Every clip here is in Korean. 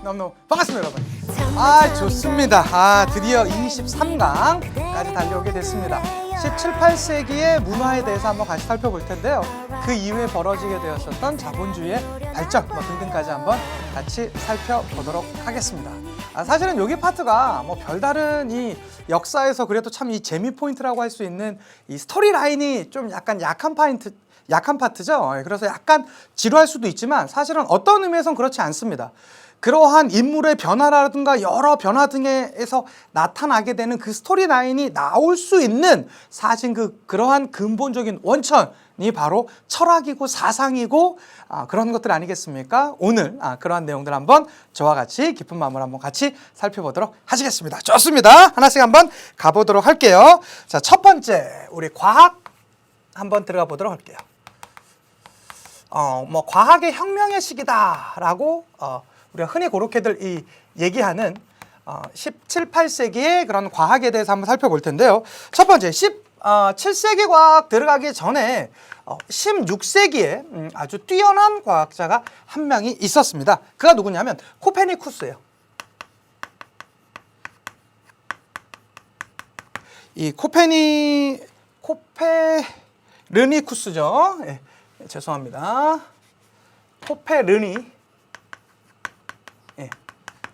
너무너무 반갑습니다, 여러분. 좋습니다. 드디어 23강까지 달려오게 됐습니다. 17, 18세기의 문화에 대해서 한번 같이 살펴볼 텐데요. 그 이후에 벌어지게 되었었던 자본주의의 발전 등등까지 한번 같이 살펴보도록 하겠습니다. 사실은 여기 파트가 별다른 이 역사에서 그래도 참 이 재미 포인트라고 할 수 있는 이 스토리 라인이 좀 약간 약한 파트죠. 그래서 약간 지루할 수도 있지만 사실은 어떤 의미에서는 그렇지 않습니다. 그러한 인물의 변화라든가 여러 변화 등에서 나타나게 되는 그 스토리 라인이 나올 수 있는 사실 그러한 근본적인 원천이 바로 철학이고 사상이고 그런 것들 아니겠습니까? 오늘 그러한 내용들 한번 저와 같이 깊은 마음을 한번 같이 살펴보도록 하시겠습니다. 좋습니다. 하나씩 한번 가보도록 할게요. 자, 첫 번째 우리 과학 한번 들어가 보도록 할게요. 과학의 혁명의 시기다라고 우리가 흔히 그렇게들 얘기하는 17, 18세기의 그런 과학에 대해서 한번 살펴볼 텐데요. 첫 번째 17세기 과학 들어가기 전에 16세기에 아주 뛰어난 과학자가 한 명이 있었습니다. 그가 누구냐면 코페르니쿠스예요. 이 코페르니쿠스죠. 예, 죄송합니다.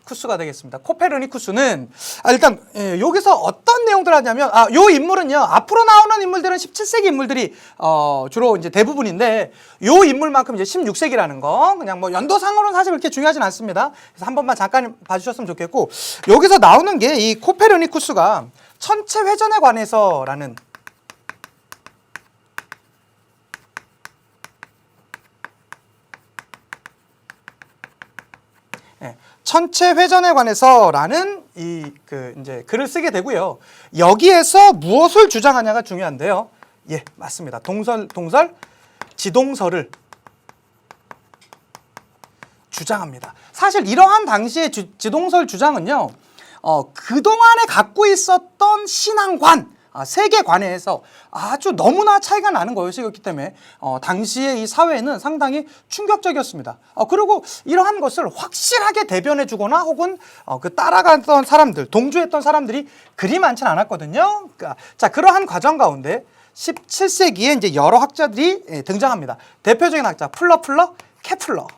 쿠스가 되겠습니다. 코페르니쿠스는 일단 여기서 어떤 내용들을 하냐면 요 인물은요, 앞으로 나오는 인물들은 17세기 인물들이 주로 이제 대부분인데 요 인물만큼 이제 16세기라는 거 그냥 연도상으로는 사실 그렇게 중요하진 않습니다. 그래서 한 번만 잠깐 봐주셨으면 좋겠고, 여기서 나오는 게 이 코페르니쿠스가 천체 회전에 관해서라는 천체 회전에 관해서라는 이제 글을 쓰게 되고요. 여기에서 무엇을 주장하냐가 중요한데요. 예, 맞습니다. 지동설을 주장합니다. 사실 이러한 당시의 지동설 주장은요, 그동안에 갖고 있었던 신앙관, 세계관에서 아주 너무나 차이가 나는 것이었기 때문에 당시의 이 사회는 상당히 충격적이었습니다. 그리고 이러한 것을 확실하게 대변해 주거나 혹은 따라갔던 사람들, 동조했던 사람들이 그리 많지는 않았거든요. 자, 그러한 과정 가운데 17세기에 이제 여러 학자들이 등장합니다. 대표적인 학자 케플러.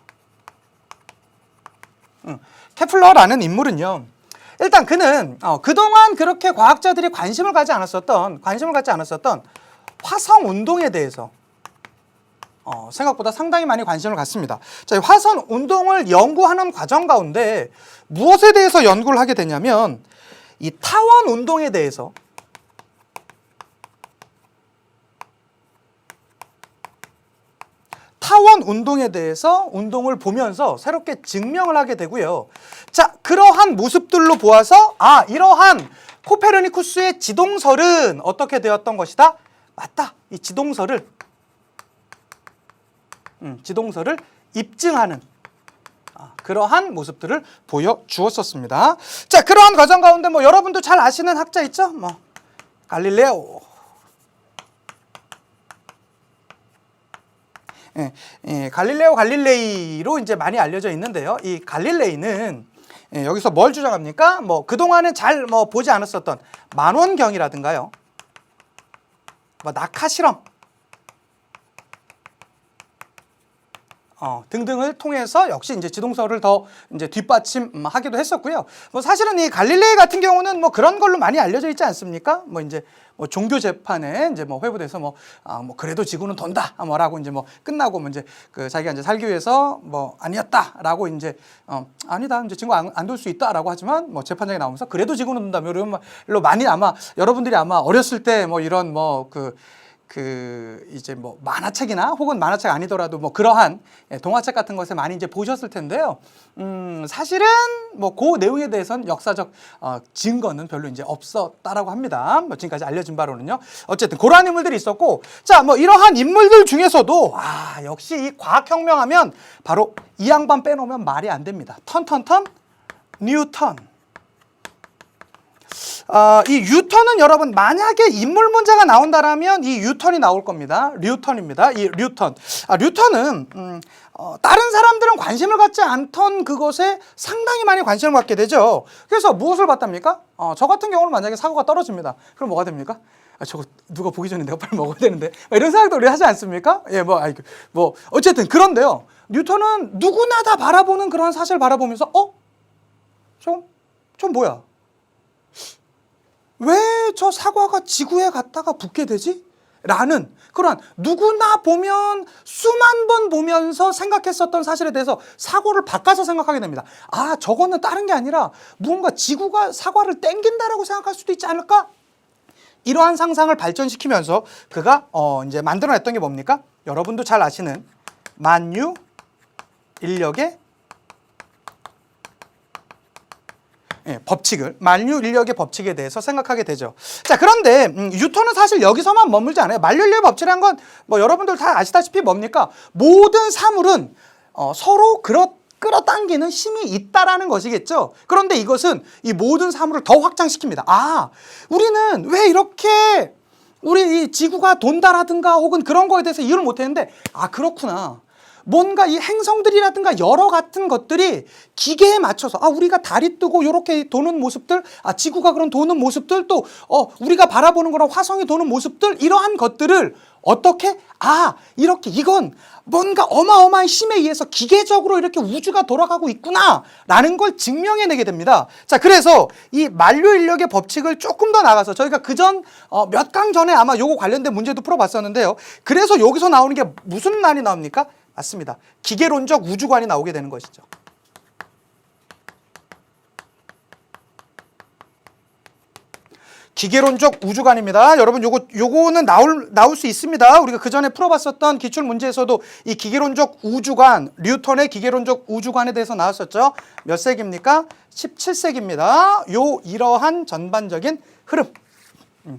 케플러라는 인물은요, 일단 그는 그동안 그렇게 과학자들이 관심을 갖지 않았었던 화성 운동에 대해서 생각보다 상당히 많이 관심을 갖습니다. 자, 화성 운동을 연구하는 과정 가운데 무엇에 대해서 연구를 하게 되냐면 이 타원 운동에 대해서 운동을 보면서 새롭게 증명을 하게 되고요. 자, 그러한 모습들로 보아서 이러한 코페르니쿠스의 지동설은 어떻게 되었던 것이다? 맞다. 이 지동설을 입증하는 그러한 모습들을 보여주었었습니다. 자, 그러한 과정 가운데 여러분도 잘 아시는 학자 있죠? 갈릴레오. 갈릴레이로 이제 많이 알려져 있는데요. 이 갈릴레이는 여기서 뭘 주장합니까? 그동안은 잘 보지 않았었던 만원경이라든가요, 낙하 실험 등등을 통해서 역시 이제 지동설을 더 이제 뒷받침하기도 했었고요. 사실은 이 갈릴레이 같은 경우는 그런 걸로 많이 알려져 있지 않습니까? 이제 종교 재판에 이제 회부돼서 그래도 지구는 돈다 라고 이제 끝나고 이제 자기가 이제 살기 위해서 아니었다라고 이제 아니다, 이제 지구 안 돌 수 있다라고 하지만 재판장에 나오면서 그래도 지구는 돈다 이런 말로 많이 아마 여러분들이 어렸을 때 이런 이제 만화책이나 혹은 만화책 아니더라도 그러한 동화책 같은 것에 많이 이제 보셨을 텐데요. 사실은 그 내용에 대해서는 역사적 증거는 별로 이제 없었다라고 합니다. 지금까지 알려진 바로는요. 어쨌든 그러한 인물들이 있었고, 자, 이러한 인물들 중에서도 역시 이 과학혁명하면 바로 이 양반 빼놓으면 말이 안 됩니다. 뉴턴. 이 뉴턴은 여러분 만약에 인물 문제가 나온다라면 이 뉴턴이 나올 겁니다. 뉴턴입니다. 이 뉴턴은 다른 사람들은 관심을 갖지 않던 그것에 상당히 많이 관심을 갖게 되죠. 그래서 무엇을 봤답니까? 저 같은 경우는 만약에 사고가 떨어집니다. 그럼 뭐가 됩니까? 저거 누가 보기 전에 내가 빨리 먹어야 되는데 이런 생각도 우리 하지 않습니까? 예, 뭐 어쨌든 그런데요. 뉴턴은 누구나 다 바라보는 그런 사실을 바라보면서 좀 뭐야? 왜 저 사과가 지구에 갔다가 붙게 되지? 라는 그런 누구나 보면 수만 번 보면서 생각했었던 사실에 대해서 사고를 바꿔서 생각하게 됩니다. 저거는 다른 게 아니라 무언가 지구가 사과를 땡긴다라고 생각할 수도 있지 않을까? 이러한 상상을 발전시키면서 그가 이제 만들어냈던 게 뭡니까? 여러분도 잘 아시는 만유 인력의 법칙을, 만유 인력의 법칙에 대해서 생각하게 되죠. 자, 그런데 뉴턴은 사실 여기서만 머물지 않아요. 만유 인력의 법칙이라는 건 뭐 여러분들 다 아시다시피 뭡니까? 모든 사물은 서로 끌어당기는 힘이 있다라는 것이겠죠. 그런데 이것은 이 모든 사물을 더 확장시킵니다. 우리는 왜 이렇게 우리 이 지구가 돈다라든가 혹은 그런 거에 대해서 이해를 못했는데 그렇구나. 뭔가 이 행성들이라든가 여러 같은 것들이 기계에 맞춰서 우리가 달이 뜨고 이렇게 도는 모습들, 지구가 그런 도는 모습들, 또 우리가 바라보는 그런 화성이 도는 모습들, 이러한 것들을 어떻게 이렇게 이건 뭔가 어마어마한 힘에 의해서 기계적으로 이렇게 우주가 돌아가고 있구나 라는 걸 증명해내게 됩니다. 자, 그래서 이 만유 인력의 법칙을 조금 더 나가서 저희가 그전 몇 강 전에 아마 요거 관련된 문제도 풀어봤었는데요. 그래서 여기서 나오는 게 무슨 말이 나옵니까? 맞습니다. 기계론적 우주관이 나오게 되는 것이죠. 기계론적 우주관입니다. 여러분 요거는 나올 수 있습니다. 우리가 그 전에 풀어봤었던 기출 문제에서도 이 기계론적 우주관, 뉴턴의 기계론적 우주관에 대해서 나왔었죠. 몇 세기입니까? 17세기입니다. 이러한 전반적인 흐름.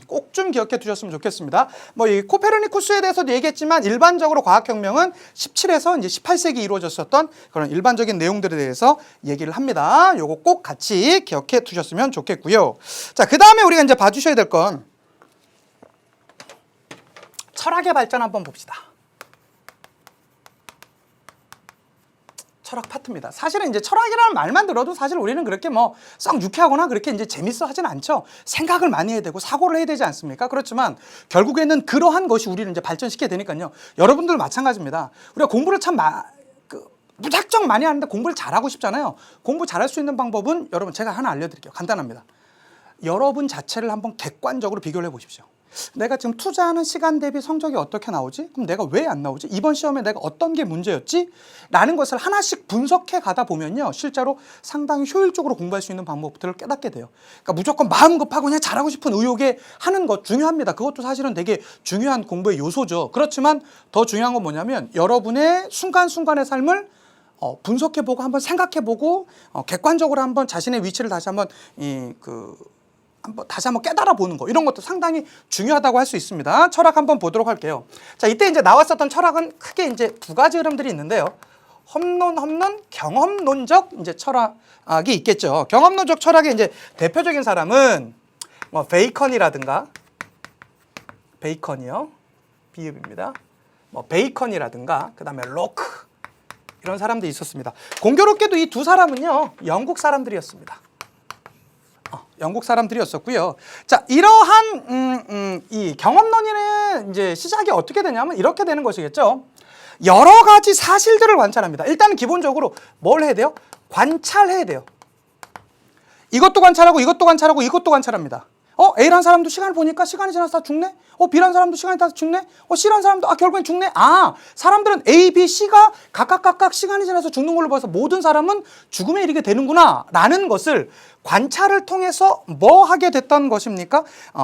꼭 좀 기억해 두셨으면 좋겠습니다. 이 코페르니쿠스에 대해서도 얘기했지만 일반적으로 과학혁명은 17에서 이제 18세기 이루어졌었던 그런 일반적인 내용들에 대해서 얘기를 합니다. 요거 꼭 같이 기억해 두셨으면 좋겠고요. 자, 그 다음에 우리가 이제 봐주셔야 될 건 철학의 발전 한번 봅시다. 철학 파트입니다. 사실은 이제 철학이라는 말만 들어도 사실 우리는 그렇게 썩 유쾌하거나 그렇게 이제 재밌어 하진 않죠. 생각을 많이 해야 되고 사고를 해야 되지 않습니까? 그렇지만 결국에는 그러한 것이 우리를 이제 발전시켜야 되니까요. 여러분들 마찬가지입니다. 우리가 공부를 참 무작정 많이 하는데 공부를 잘하고 싶잖아요. 공부 잘할 수 있는 방법은 여러분 제가 하나 알려드릴게요. 간단합니다. 여러분 자체를 한번 객관적으로 비교를 해보십시오. 내가 지금 투자하는 시간 대비 성적이 어떻게 나오지? 그럼 내가 왜 안 나오지? 이번 시험에 내가 어떤 게 문제였지? 라는 것을 하나씩 분석해 가다 보면요. 실제로 상당히 효율적으로 공부할 수 있는 방법들을 깨닫게 돼요. 그러니까 무조건 마음 급하고 그냥 잘하고 싶은 의욕에 하는 것 중요합니다. 그것도 사실은 되게 중요한 공부의 요소죠. 그렇지만 더 중요한 건 뭐냐면 여러분의 순간순간의 삶을 분석해보고 한번 생각해보고 객관적으로 한번 자신의 위치를 다시 한번 다시 한번 깨달아 보는 거, 이런 것도 상당히 중요하다고 할 수 있습니다. 철학 한번 보도록 할게요. 자, 이때 이제 나왔었던 철학은 크게 이제 두 가지 흐름들이 있는데요. 험론, 경험론적 이제 철학이 있겠죠. 경험론적 철학의 이제 대표적인 사람은 베이컨이라든가, 베이컨이요, 비읍입니다. 베이컨이라든가, 그 다음에 로크, 이런 사람들이 있었습니다. 공교롭게도 이 두 사람은요, 영국 사람들이었습니다. 영국 사람들이었었고요. 자, 이러한 이 경험론의 이제 시작이 어떻게 되냐면 이렇게 되는 것이겠죠. 여러 가지 사실들을 관찰합니다. 일단은 기본적으로 뭘 해야 돼요? 관찰해야 돼요. 이것도 관찰하고 이것도 관찰하고 이것도 관찰합니다. A라는 사람도 시간을 보니까 시간이 지나서 다 죽네? B라는 사람도 시간이 다 죽네? C라는 사람도 결국엔 죽네? 사람들은 A, B, C가 각각 시간이 지나서 죽는 걸로 봐서 모든 사람은 죽음에 이르게 되는구나 라는 것을 관찰을 통해서 뭐 하게 됐던 것입니까?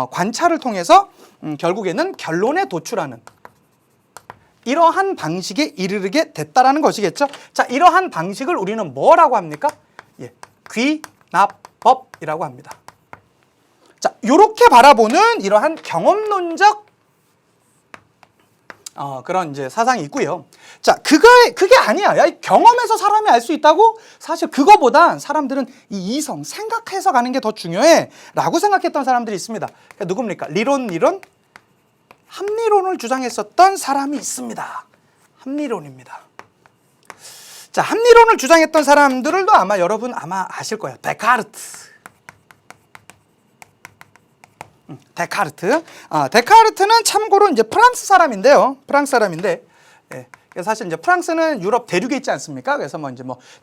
관찰을 통해서 결국에는 결론에 도출하는 이러한 방식에 이르게 됐다라는 것이겠죠. 자, 이러한 방식을 우리는 뭐라고 합니까? 귀납법이라고 합니다. 자, 요렇게 바라보는 이러한 경험론적 그런 이제 사상이 있고요. 자, 그게 아니야. 야, 경험에서 사람이 알 수 있다고? 사실 그거보단 사람들은 이 이성, 생각해서 가는 게 더 중요해 라고 생각했던 사람들이 있습니다. 그러니까 누굽니까? 리론, 합리론을 주장했었던 사람이 있습니다. 합리론입니다. 자, 합리론을 주장했던 사람들도 아마 여러분 아실 거예요. 데카르트. 데카르트. 데카르트는 참고로 이제 프랑스 사람인데요. 프랑스 사람인데, 예. 사실 이제 프랑스는 유럽 대륙에 있지 않습니까? 그래서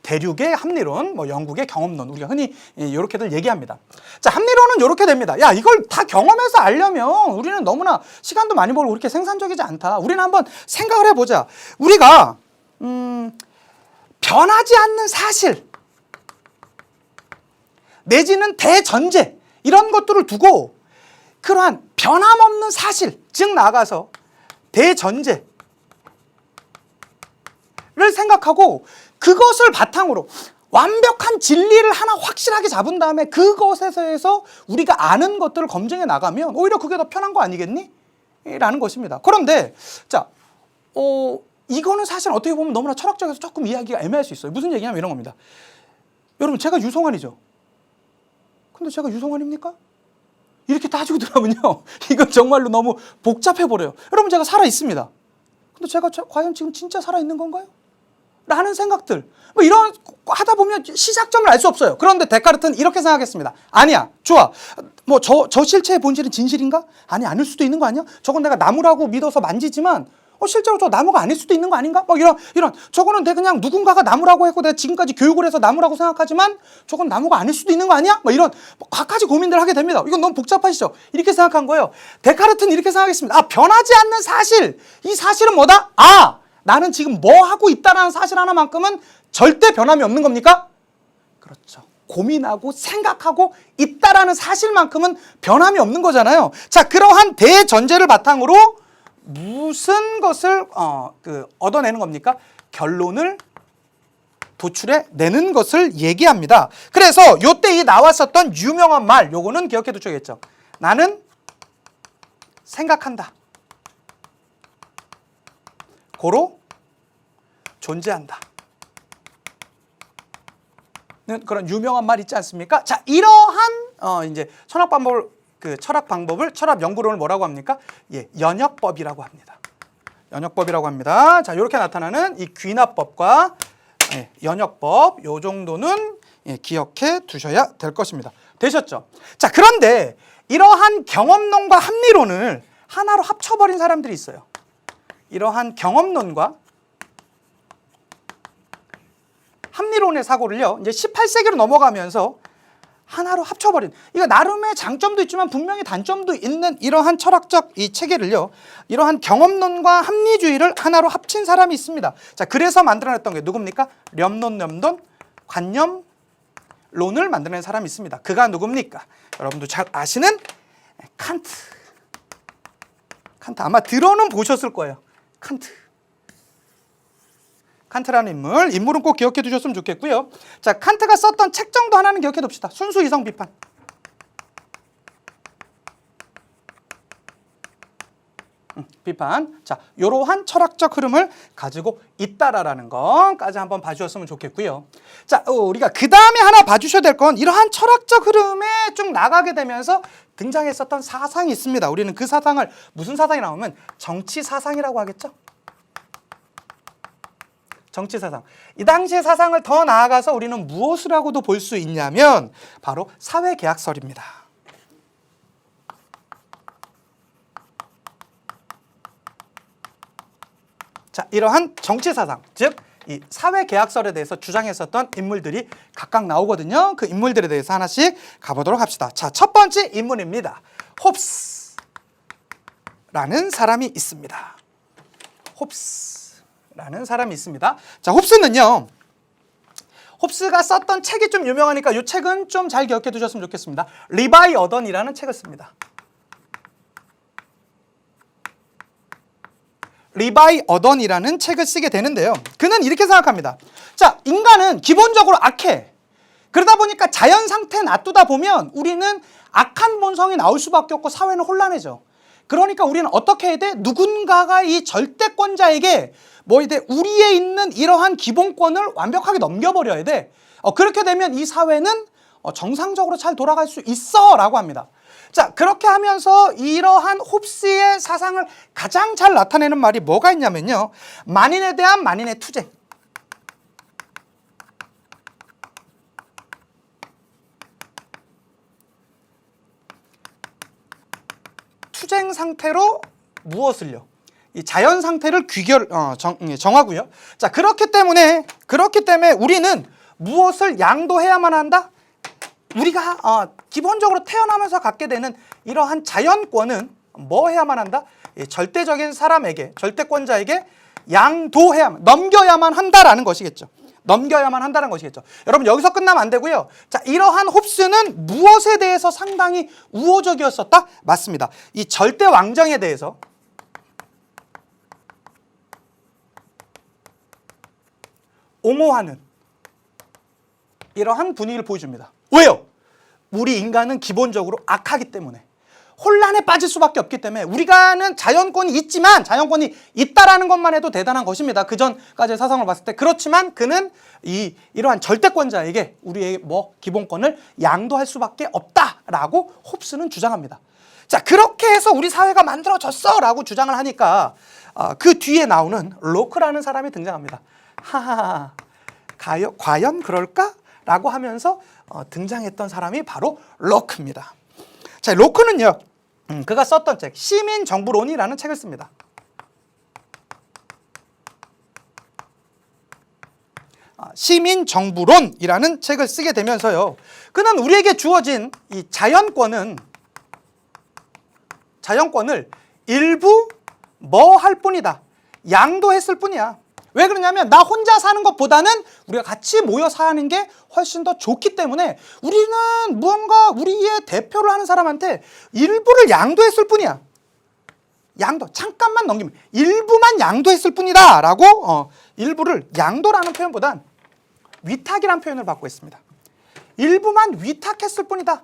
대륙의 합리론, 영국의 경험론, 우리가 흔히 이렇게들 얘기합니다. 자, 합리론은 이렇게 됩니다. 야, 이걸 다 경험해서 알려면 우리는 너무나 시간도 많이 벌고 그렇게 생산적이지 않다. 우리는 한번 생각을 해보자. 우리가 변하지 않는 사실 내지는 대전제 이런 것들을 두고 그러한 변함없는 사실, 즉 나아가서 대전제를 생각하고 그것을 바탕으로 완벽한 진리를 하나 확실하게 잡은 다음에 그것에서 우리가 아는 것들을 검증해 나가면 오히려 그게 더 편한 거 아니겠니? 라는 것입니다. 그런데 자, 이거는 사실 어떻게 보면 너무나 철학적에서 조금 이야기가 애매할 수 있어요. 무슨 얘기냐면 이런 겁니다. 여러분, 제가 유성환이죠. 근데 제가 유성환입니까? 이렇게 따지고 들어가면요, 이건 정말로 너무 복잡해 버려요. 여러분, 제가 살아 있습니다. 근데 제가 과연 지금 진짜 살아 있는 건가요? 라는 생각들, 이런 하다 보면 시작점을 알 수 없어요. 그런데 데카르트는 이렇게 생각했습니다. 아니야, 좋아. 저 실체의 본질은 진실인가? 아니, 아닐 수도 있는 거 아니야? 저건 내가 나무라고 믿어서 만지지만 실제로 저 나무가 아닐 수도 있는 거 아닌가? 이런 저거는 내가 그냥 누군가가 나무라고 했고 내가 지금까지 교육을 해서 나무라고 생각하지만 저건 나무가 아닐 수도 있는 거 아니야? 이런 갖가지 고민들을 하게 됩니다. 이건 너무 복잡하시죠? 이렇게 생각한 거예요. 데카르트는 이렇게 생각했습니다. 변하지 않는 사실, 이 사실은 뭐다? 나는 지금 뭐 하고 있다라는 사실 하나만큼은 절대 변함이 없는 겁니까? 그렇죠. 고민하고 생각하고 있다라는 사실만큼은 변함이 없는 거잖아요. 자, 그러한 대전제를 바탕으로 무슨 것을 얻어내는 겁니까? 결론을 도출해 내는 것을 얘기합니다. 그래서 요때 이 나왔었던 유명한 말, 요거는 기억해 두셔야겠죠. 나는 생각한다. 고로 존재한다. 그런 유명한 말 있지 않습니까? 자, 이러한 이제 철학 연구론을 뭐라고 합니까? 연역법이라고 합니다. 연역법이라고 합니다. 자, 이렇게 나타나는 이 귀납법과 연역법, 요 정도는 기억해 두셔야 될 것입니다. 되셨죠? 자, 그런데 이러한 경험론과 합리론을 하나로 합쳐버린 사람들이 있어요. 이러한 경험론과 합리론의 사고를요, 이제 18세기로 넘어가면서 하나로 합쳐버린, 이거 나름의 장점도 있지만 분명히 단점도 있는 이러한 철학적 이 체계를요, 이러한 경험론과 합리주의를 하나로 합친 사람이 있습니다. 자, 그래서 만들어냈던 게 누굽니까? 렴론 관념론을 만들어낸 사람이 있습니다. 그가 누굽니까? 여러분도 잘 아시는 칸트. 아마 들어는 보셨을 거예요. 칸트라는 인물은 꼭 기억해 두셨으면 좋겠고요. 자, 칸트가 썼던 책 정도 하나는 기억해 둡시다. 순수 이성 비판. 비판. 자, 이러한 철학적 흐름을 가지고 있다라는 것까지 한번 봐주셨으면 좋겠고요. 자, 우리가 그 다음에 하나 봐주셔야 될 건 이러한 철학적 흐름에 쭉 나가게 되면서 등장했었던 사상이 있습니다. 우리는 그 사상을 무슨 사상이 나오면 정치 사상이라고 하겠죠. 정치 사상. 이 당시의 사상을 더 나아가서 우리는 무엇이라고도 볼 수 있냐면 바로 사회계약설입니다. 자, 이러한 정치 사상, 즉 이 사회계약설에 대해서 주장했었던 인물들이 각각 나오거든요. 그 인물들에 대해서 하나씩 가보도록 합시다. 자, 첫 번째 인물입니다. 홉스라는 사람이 있습니다. 홉스라는 사람이 있습니다. 자, 홉스는요, 홉스가 썼던 책이 좀 유명하니까 이 책은 좀 잘 기억해 두셨으면 좋겠습니다. 리바이어던이라는 책을 씁니다. 리바이어던이라는 책을 쓰게 되는데요. 그는 이렇게 생각합니다. 자, 인간은 기본적으로 악해. 그러다 보니까 자연 상태 놔두다 보면 우리는 악한 본성이 나올 수밖에 없고 사회는 혼란해져. 그러니까 우리는 어떻게 해야 돼? 누군가가 이 절대권자에게 우리에 있는 이러한 기본권을 완벽하게 넘겨버려야 돼. 그렇게 되면 이 사회는 정상적으로 잘 돌아갈 수 있어 라고 합니다. 자, 그렇게 하면서 이러한 홉스의 사상을 가장 잘 나타내는 말이 뭐가 있냐면요, 만인에 대한 만인의 투쟁. 투쟁 상태로 무엇을요? 이 자연 상태를 정하고요. 자, 그렇기 때문에 우리는 무엇을 양도해야만 한다? 우리가 기본적으로 태어나면서 갖게 되는 이러한 자연권은 뭐 해야만 한다? 절대적인 사람에게, 절대권자에게 넘겨야만 한다라는 것이겠죠. 넘겨야만 한다는 것이겠죠. 여러분, 여기서 끝나면 안 되고요. 자, 이러한 홉스는 무엇에 대해서 상당히 우호적이었었다? 맞습니다. 이 절대 왕정에 대해서 옹호하는 이러한 분위기를 보여줍니다. 왜요? 우리 인간은 기본적으로 악하기 때문에, 혼란에 빠질 수밖에 없기 때문에, 우리가는 자연권이 있지만 자연권이 있다라는 것만 해도 대단한 것입니다. 그 전까지의 사상을 봤을 때. 그렇지만 그는 이러한 절대권자에게 우리의 기본권을 양도할 수밖에 없다라고 홉스는 주장합니다. 자, 그렇게 해서 우리 사회가 만들어졌어라고 주장을 하니까 그 뒤에 나오는 로크라는 사람이 등장합니다. 하하하, 과연 그럴까? 라고 하면서 등장했던 사람이 바로 로크입니다. 자, 로크는요, 그가 썼던 책 시민정부론이라는 책을 씁니다. 시민정부론이라는 책을 쓰게 되면서요, 그는 우리에게 주어진 이 자연권을 일부 할 뿐이다, 양도했을 뿐이야. 왜 그러냐면 나 혼자 사는 것보다는 우리가 같이 모여 사는 게 훨씬 더 좋기 때문에 우리는 무언가 우리의 대표를 하는 사람한테 일부를 양도했을 뿐이야. 잠깐만 넘기면 일부만 양도했을 뿐이다 라고 일부를 양도라는 표현보단 위탁이라는 표현을 받고 있습니다. 일부만 위탁했을 뿐이다.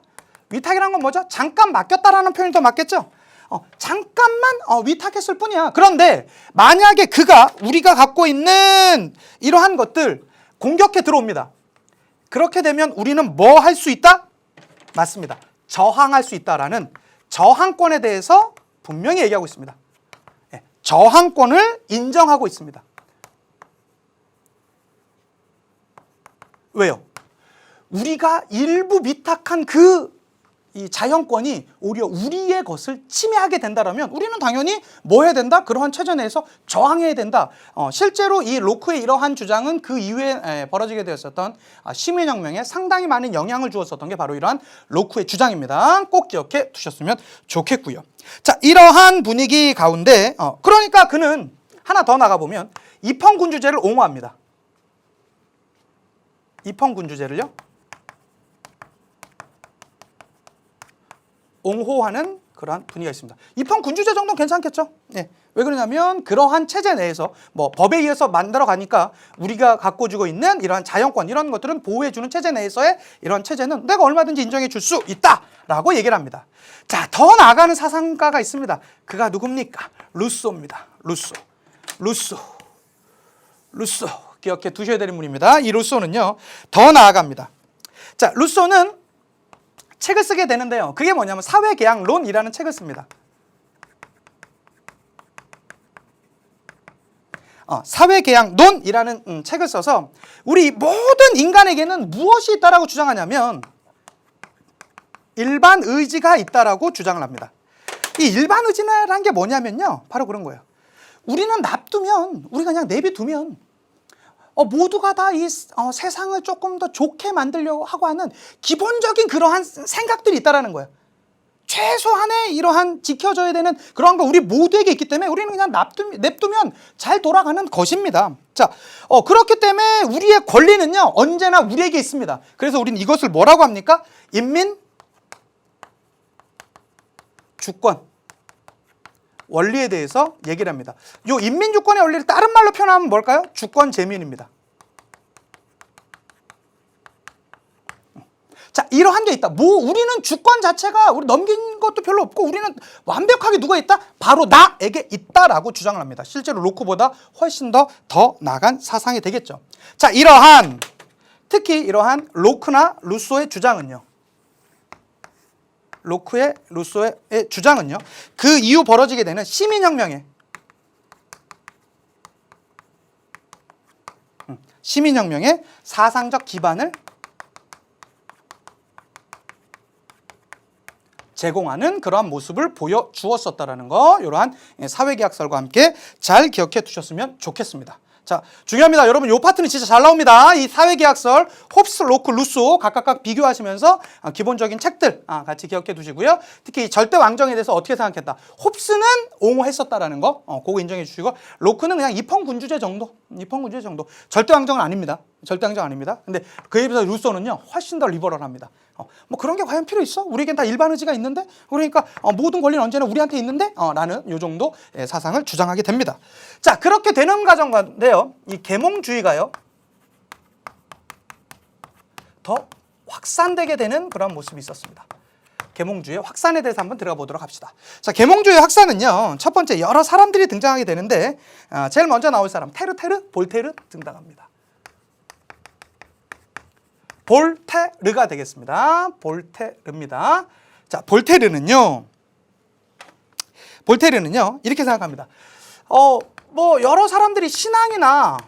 위탁이라는 건 뭐죠? 잠깐 맡겼다라는 표현이 더 맞겠죠? 잠깐만 위탁했을 뿐이야. 그런데 만약에 그가 우리가 갖고 있는 이러한 것들 공격해 들어옵니다. 그렇게 되면 우리는 뭐 할 수 있다? 맞습니다. 저항할 수 있다라는 저항권에 대해서 분명히 얘기하고 있습니다. 저항권을 인정하고 있습니다. 왜요? 우리가 일부 위탁한 이 자연권이 오히려 우리의 것을 침해하게 된다면 우리는 당연히 뭐 해야 된다? 그러한 체제 내에서 저항해야 된다. 실제로 이 로크의 이러한 주장은 그 이후에 벌어지게 되었었던 시민혁명에 상당히 많은 영향을 주었었던 게 바로 이러한 로크의 주장입니다. 꼭 기억해 두셨으면 좋겠고요. 자, 이러한 분위기 가운데 그러니까 그는 하나 더 나가보면 입헌군주제를 옹호합니다. 입헌군주제를요, 옹호하는 그러한 분위기가 있습니다. 입헌군주제 정도는 괜찮겠죠? 예. 왜 그러냐면 그러한 체제 내에서 법에 의해서 만들어 가니까 우리가 갖고 지고 있는 이러한 자연권, 이런 것들은 보호해주는 체제 내에서의 이러한 체제는 내가 얼마든지 인정해 줄 수 있다라고 얘기를 합니다. 자, 더 나아가는 사상가가 있습니다. 그가 누굽니까? 루소입니다. 루소. 기억해 두셔야 되는 분입니다. 이 루소는요, 더 나아갑니다. 자, 루소는 책을 쓰게 되는데요, 그게 뭐냐면 사회계약론이라는 책을 씁니다. 사회계약론이라는 책을 써서 우리 모든 인간에게는 무엇이 있다라고 주장하냐면 일반 의지가 있다라고 주장을 합니다. 이 일반 의지라는 게 뭐냐면요, 바로 그런 거예요. 우리는 우리가 그냥 내비두면 모두가 다 이 세상을 조금 더 좋게 만들려고 하고 하는 기본적인 그러한 생각들이 있다라는 거예요. 최소한의 이러한 지켜져야 되는 그러한 거 우리 모두에게 있기 때문에 우리는 그냥 냅두면 잘 돌아가는 것입니다. 자, 그렇기 때문에 우리의 권리는요, 언제나 우리에게 있습니다. 그래서 우리는 이것을 뭐라고 합니까? 인민 주권 원리에 대해서 얘기를 합니다. 이 인민주권의 원리를 다른 말로 표현하면 뭘까요? 주권 재민입니다. 자, 이러한 게 있다. 우리는 주권 자체가 우리 넘긴 것도 별로 없고 우리는 완벽하게 누가 있다? 바로 나에게 있다라고 주장을 합니다. 실제로 로크보다 훨씬 더 나간 사상이 되겠죠. 자, 특히 이러한 로크나 루소의 주장은요, 루소의 주장은요, 그 이후 벌어지게 되는 시민혁명의 사상적 기반을 제공하는 그러한 모습을 보여주었었다라는 거, 이러한 사회계약설과 함께 잘 기억해 두셨으면 좋겠습니다. 자, 중요합니다. 여러분, 이 파트는 진짜 잘 나옵니다. 이 사회계약설, 홉스, 로크, 루소 각각 비교하시면서 기본적인 책들 같이 기억해 두시고요. 특히 이 절대왕정에 대해서 어떻게 생각했다. 홉스는 옹호했었다라는 거, 그거 인정해 주시고, 로크는 그냥 입헌군주제 정도. 절대왕정은 아닙니다. 절대왕정 아닙니다. 근데 그에 비해서 루소는요, 훨씬 더 리버럴합니다. 뭐 그런 게 과연 필요 있어? 우리에겐 다 일반 의지가 있는데? 그러니까 모든 권리는 언제나 우리한테 있는데? 라는 요 정도 사상을 주장하게 됩니다. 자, 그렇게 되는 과정인데요. 이 계몽주의가요, 더 확산되게 되는 그런 모습이 있었습니다. 계몽주의의 확산에 대해서 한번 들어가 보도록 합시다. 자, 계몽주의 확산은요, 첫 번째 여러 사람들이 등장하게 되는데, 제일 먼저 나올 사람, 테르, 볼테르 등장합니다. 볼테르가 되겠습니다. 볼테르입니다. 자, 볼테르는요, 이렇게 생각합니다. 뭐, 여러 사람들이 신앙이나,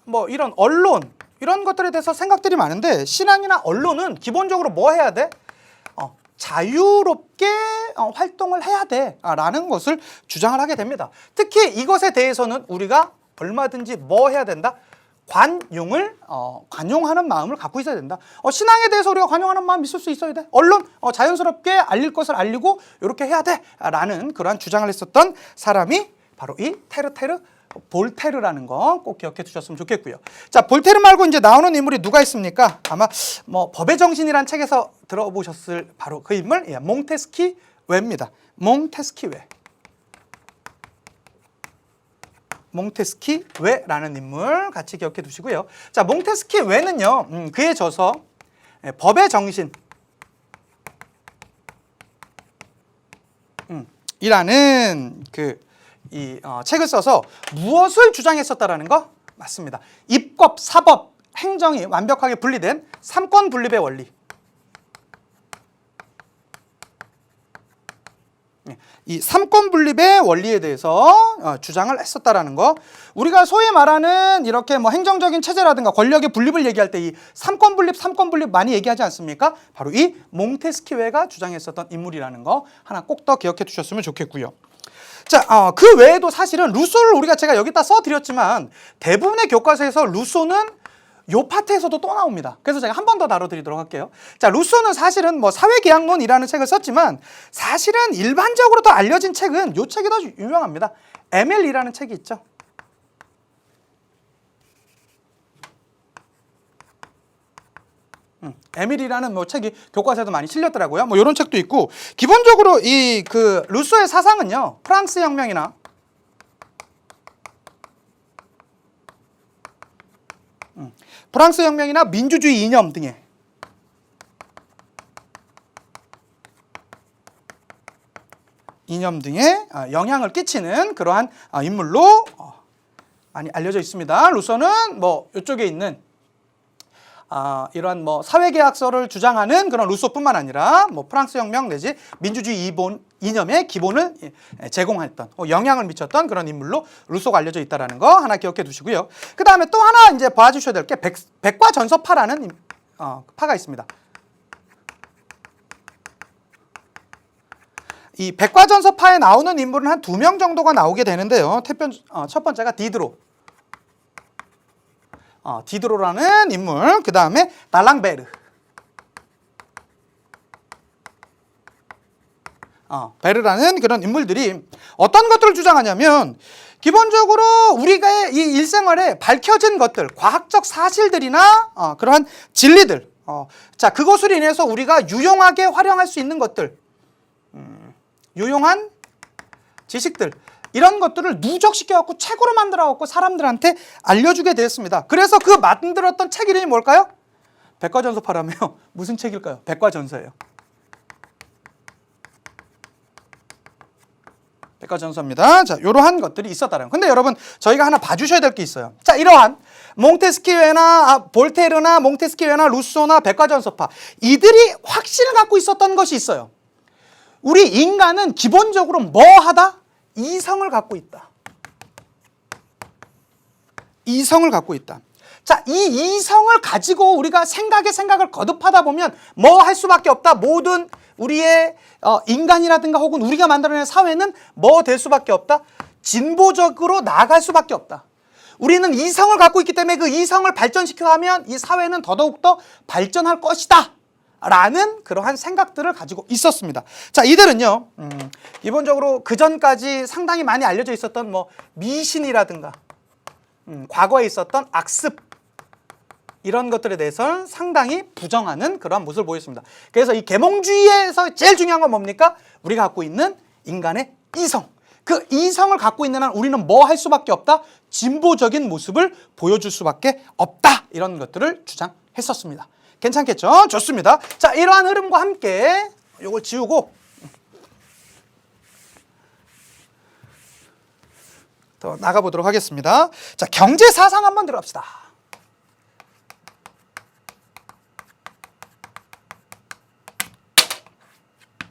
뭐, 이런 언론, 이런 것들에 대해서 생각들이 많은데, 신앙이나 언론은 기본적으로 뭐 해야 돼? 자유롭게 활동을 해야 돼. 라는 것을 주장을 하게 됩니다. 특히 이것에 대해서는 우리가 얼마든지 뭐 해야 된다? 관용하는 마음을 갖고 있어야 된다. 신앙에 대해서 우리가 관용하는 마음 있을 수 있어야 돼. 언론 자연스럽게 알릴 것을 알리고 이렇게 해야 돼 라는 그러한 주장을 했었던 사람이 바로 이 테르 볼테르라는 거 꼭 기억해 두셨으면 좋겠고요. 자, 볼테르 말고 이제 나오는 인물이 누가 있습니까? 아마 뭐 법의 정신이라는 책에서 들어보셨을 바로 그 인물, 몽테스키웨입니다. 몽테스키웨라는 인물 같이 기억해 두시고요. 자, 몽테스키웨는요, 그의 저서 법의 정신 이라는 책을 써서 무엇을 주장했었다라는 거 맞습니다. 입법, 사법, 행정이 완벽하게 분리된 삼권 분립의 원리. 이 삼권 분립의 원리에 대해서 주장을 했었다라는 거. 우리가 소위 말하는 이렇게 뭐 행정적인 체제라든가 권력의 분립을 얘기할 때 이 삼권 분립 많이 얘기하지 않습니까? 바로 이 몽테스키웨가 주장했었던 인물이라는 거 하나 꼭 더 기억해 두셨으면 좋겠고요. 자, 그 외에도 사실은 루소를 제가 여기다 써드렸지만 대부분의 교과서에서 루소는 요 파트에서도 또 나옵니다. 그래서 제가 한 번 더 다뤄드리도록 할게요. 자, 루소는 사실은 뭐 사회계약론이라는 책을 썼지만 사실은 일반적으로 더 알려진 책은 요 책이 더 유명합니다. 에밀이라는 책이 있죠. 에밀이라는 뭐 책이 교과서에도 많이 실렸더라고요. 뭐 이런 책도 있고, 기본적으로 이 루소의 사상은요, 프랑스 혁명이나 민주주의 이념 등에 영향을 끼치는 그러한 인물로 많이 알려져 있습니다. 루소는 뭐 이쪽에 있는 이러한 뭐 사회계약서를 주장하는 그런 루소뿐만 아니라 뭐 프랑스 혁명 내지 민주주의 이념의 기본을 제공했던, 영향을 미쳤던 그런 인물로 루소가 알려져 있다는 거 하나 기억해 두시고요. 그 다음에 또 하나 이제 봐주셔야 될 게 백과전서파라는 파가 있습니다. 이 백과전서파에 나오는 인물은 한 2명 정도가 나오게 되는데요. 첫 번째가 디드로라는 인물, 그 다음에 달랑베르, 베르라는 그런 인물들이 어떤 것들을 주장하냐면, 기본적으로 우리가 이 일생활에 밝혀진 것들, 과학적 사실들이나 그러한 진리들, 자, 그것으로 인해서 우리가 유용하게 활용할 수 있는 것들, 유용한 지식들, 이런 것들을 누적시켜갖고 책으로 만들어갖고 사람들한테 알려주게 되었습니다. 그래서 그 만들었던 책 이름이 뭘까요? 백과전서파라며. 무슨 책일까요? 백과전서예요. 백과전서입니다. 자, 이러한 것들이 있었다는 거. 근데 여러분, 저희가 하나 봐주셔야 될 게 있어요. 자, 이러한 몽테스키웨나 볼테르나 몽테스키웨나 루소나 백과전서파, 이들이 확신을 갖고 있었던 것이 있어요. 우리 인간은 기본적으로 뭐 하다? 이성을 갖고 있다. 이성을 갖고 있다. 자, 이 이성을 가지고 우리가 생각을 거듭하다 보면 뭐 할 수밖에 없다. 모든 우리의 인간이라든가 혹은 우리가 만들어낸 사회는 뭐 될 수밖에 없다? 진보적으로 나아갈 수밖에 없다. 우리는 이성을 갖고 있기 때문에 그 이성을 발전시켜가면 이 사회는 더더욱더 발전할 것이다 라는 그러한 생각들을 가지고 있었습니다. 자, 이들은요 기본적으로 그전까지 상당히 많이 알려져 있었던 뭐 미신이라든가 과거에 있었던 악습 이런 것들에 대해서는 상당히 부정하는 그러한 모습을 보였습니다. 그래서 이 계몽주의에서 제일 중요한 건 뭡니까? 우리가 갖고 있는 인간의 이성. 그 이성을 갖고 있는 한 우리는 뭐 할 수밖에 없다? 진보적인 모습을 보여줄 수밖에 없다. 이런 것들을 주장했었습니다. 괜찮겠죠? 좋습니다. 자, 이러한 흐름과 함께 이걸 지우고 더 나가보도록 하겠습니다. 자, 경제사상 한번 들어갑시다.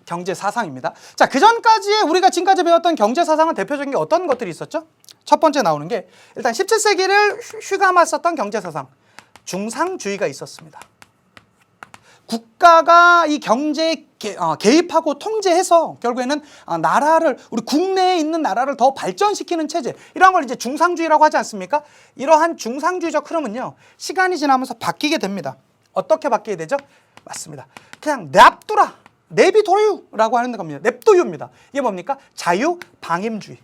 경제사상입니다. 자, 그전까지의 우리가 지금까지 배웠던 경제사상은 대표적인 게 어떤 것들이 있었죠? 첫 번째 나오는 게 일단 17세기를 휘감았었던 경제사상, 중상주의가 있었습니다. 국가가 이 경제에 개입하고 통제해서 결국에는 나라를, 우리 국내에 있는 나라를 더 발전시키는 체제, 이런 걸 이제 중상주의라고 하지 않습니까? 이러한 중상주의적 흐름은요, 시간이 지나면서 바뀌게 됩니다. 어떻게 바뀌게 되죠? 맞습니다. 그냥 냅두라, 내비둬요라고 하는 겁니다. 냅둬요입니다. 이게 뭡니까? 자유방임주의.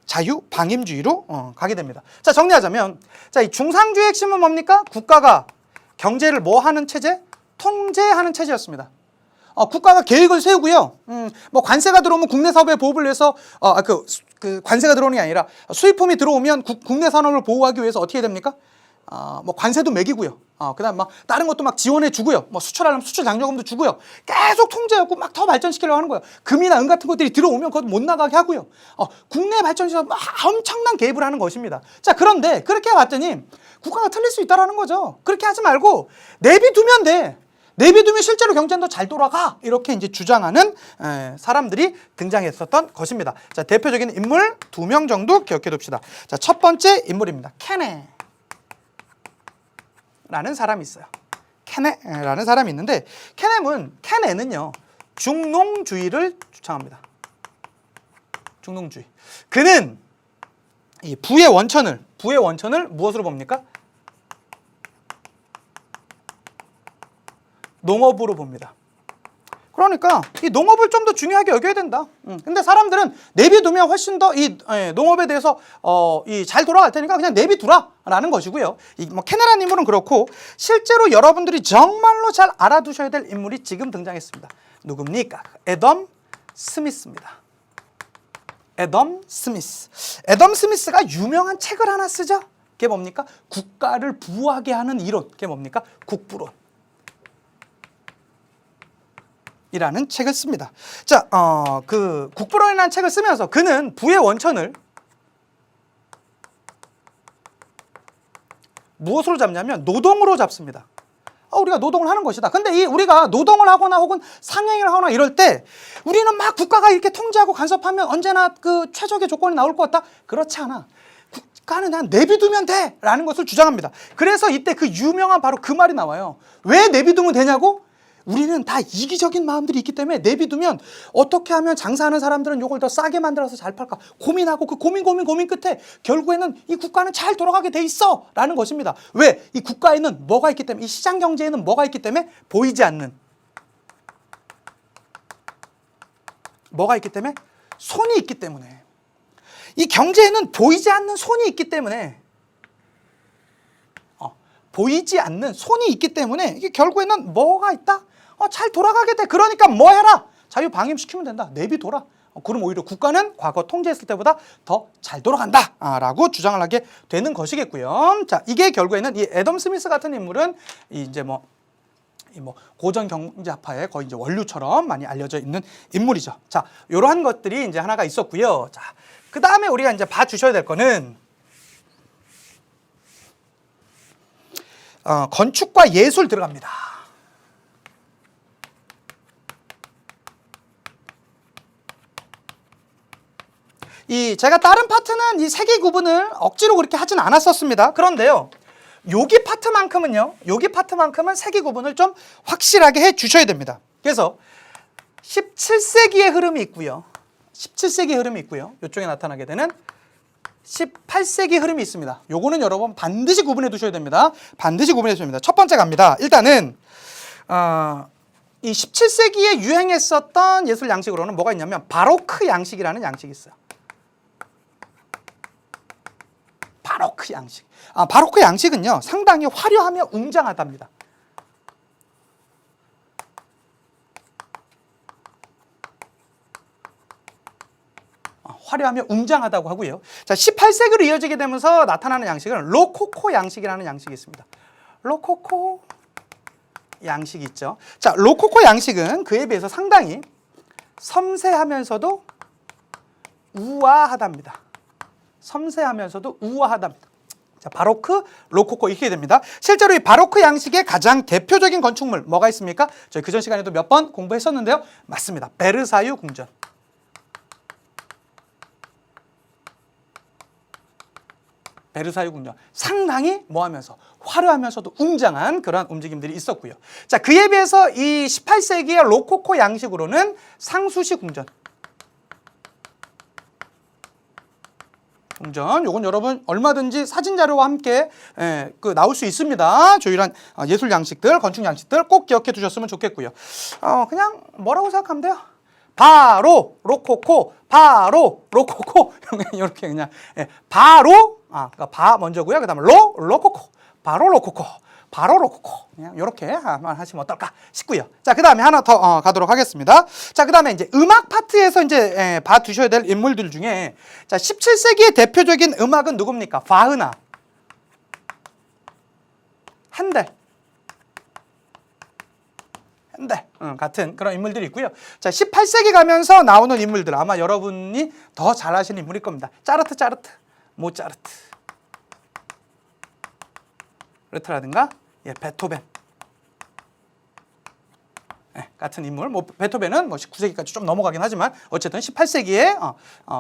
자유방임주의로 가게 됩니다. 자, 정리하자면, 자, 이 중상주의 핵심은 뭡니까? 국가가 경제를 뭐 하는 체제? 통제하는 체제였습니다. 국가가 계획을 세우고요. 뭐 관세가 들어오면 국내 사업에 보호를 위해서 그 관세가 들어오는 게 아니라 수입품이 들어오면 국내 산업을 보호하기 위해서 어떻게 됩니까? 뭐 관세도 매기고요. 그다음 막 다른 것도 막 지원해 주고요. 뭐 수출하려면 수출 장려금도 주고요. 계속 통제하고 막 더 발전시키려고 하는 거예요. 금이나 은 같은 것들이 들어오면 그것 못 나가게 하고요. 국내 발전시켜 막 엄청난 개입을 하는 것입니다. 자, 그런데 그렇게 봤더니 국가가 틀릴 수 있다라는 거죠. 그렇게 하지 말고 내비두면 돼. 내비두면 실제로 경제는 더 잘 돌아가. 이렇게 이제 주장하는 사람들이 등장했었던 것입니다. 자, 대표적인 인물 2명 정도 기억해 둡시다. 자, 첫 번째 인물입니다. 케네 라는 사람이 있어요. 케네라는 사람이 있는데, 케네는요 중농주의를 주창합니다. 중농주의. 그는 이 부의 원천을 무엇으로 봅니까? 농업으로 봅니다. 그러니까 이 농업을 좀 더 중요하게 여겨야 된다. 근데 사람들은 내비두면 훨씬 더 이 농업에 대해서 잘 돌아갈 테니까 그냥 내비두라라는 것이고요. 뭐 케네라는 인물은 그렇고, 실제로 여러분들이 정말로 잘 알아두셔야 될 인물이 지금 등장했습니다. 누굽니까? 애덤 스미스입니다. 애덤 스미스. 애덤 스미스가 유명한 책을 하나 쓰죠. 그게 뭡니까? 국가를 부하게 하는 이론. 그게 뭡니까? 국부론. 이라는 책을 씁니다. 자, 그 국부론이라는 책을 쓰면서 그는 부의 원천을 무엇으로 잡냐면 노동으로 잡습니다. 우리가 노동을 하는 것이다. 근데 우리가 노동을 하거나 혹은 상행을 하거나 이럴 때 우리는 막 국가가 이렇게 통제하고 간섭하면 언제나 그 최적의 조건이 나올 것 같다? 그렇지 않아. 국가는 난 내비두면 돼! 라는 것을 주장합니다. 그래서 이때 그 유명한 바로 그 말이 나와요. 왜 내비두면 되냐고? 우리는 다 이기적인 마음들이 있기 때문에 내비두면 어떻게 하면 장사하는 사람들은 이걸 더 싸게 만들어서 잘 팔까 고민하고, 그 고민 끝에 결국에는 이 국가는 잘 돌아가게 돼 있어 라는 것입니다. 왜? 이 국가에는 뭐가 있기 때문에, 이 시장 경제에는 뭐가 있기 때문에? 보이지 않는 뭐가 있기 때문에? 손이 있기 때문에. 이 경제에는 보이지 않는 손이 있기 때문에, 보이지 않는 손이 있기 때문에 이게 결국에는 뭐가 있다? 잘 돌아가게 돼. 그러니까 뭐 해라? 자유 방임시키면 된다. 내비둬라. 그럼 오히려 국가는 과거 통제했을 때보다 더 잘 돌아간다 라고 주장을 하게 되는 것이겠고요. 자, 이게 결국에는 이 애덤 스미스 같은 인물은 이제 고전 경제학파의 거의 이제 원류처럼 많이 알려져 있는 인물이죠. 자, 이러한 것들이 이제 하나가 있었고요. 자, 그 다음에 우리가 이제 봐주셔야 될 거는 건축과 예술 들어갑니다. 제가 다른 파트는 이 세계 구분을 억지로 그렇게 하진 않았었습니다. 그런데요, 여기 파트만큼은 세기 구분을 좀 확실하게 해 주셔야 됩니다. 그래서 17세기의 흐름이 있고요. 17세기 흐름이 있고요. 이쪽에 나타나게 되는 18세기 흐름이 있습니다. 요거는 여러분 반드시 구분해 두셔야 됩니다. 반드시 구분해 두셔야 됩니다. 첫 번째 갑니다. 일단은 이 17세기에 유행했었던 예술 양식으로는 뭐가 있냐면 바로크 양식이라는 양식이 있어요. 바로크 양식. 바로크 양식은요, 상당히 화려하며 웅장하답니다. 화려하며 웅장하다고 하고요. 자, 18세기로 이어지게 되면서 나타나는 양식은 로코코 양식이라는 양식이 있습니다. 로코코 양식이 있죠. 자, 로코코 양식은 그에 비해서 상당히 섬세하면서도 우아하답니다. 섬세하면서도 우아하답니다. 자, 바로크, 로코코 이렇게 됩니다. 실제로 이 바로크 양식의 가장 대표적인 건축물 뭐가 있습니까? 저희 그전 시간에도 몇 번 공부했었는데요. 맞습니다. 베르사유 궁전. 베르사유 궁전. 상당히 뭐하면서 화려하면서도 웅장한 그런 움직임들이 있었고요. 자, 그에 비해서 이 18세기의 로코코 양식으로는 상수시 궁전. 요건 여러분 얼마든지 사진 자료와 함께 나올 수 있습니다. 조율한 예술 양식들, 건축 양식들 꼭 기억해 두셨으면 좋겠고요. 그냥 뭐라고 생각하면 돼요? 바로 로코코, 바로 로코코 이렇게 그냥 바로 그러니까 바 먼저고요. 그다음에 로코코, 바로 로코코, 바로 로코코 그냥 이렇게 하시면 어떨까 싶고요. 자, 그다음에 하나 더 가도록 하겠습니다. 자, 그다음에 이제 음악 파트에서 이제 봐 두셔야 될 인물들 중에 자, 17세기의 대표적인 음악은 누굽니까? 바흐나, 핸델 같은 그런 인물들이 있고요. 자, 18세기 가면서 나오는 인물들 아마 여러분이 더 잘 아시는 인물일 겁니다. 짜르트, 모차르트, 르트라든가 베토벤 같은 인물. 뭐 베토벤은 뭐 19세기까지 좀 넘어가긴 하지만 어쨌든 18세기에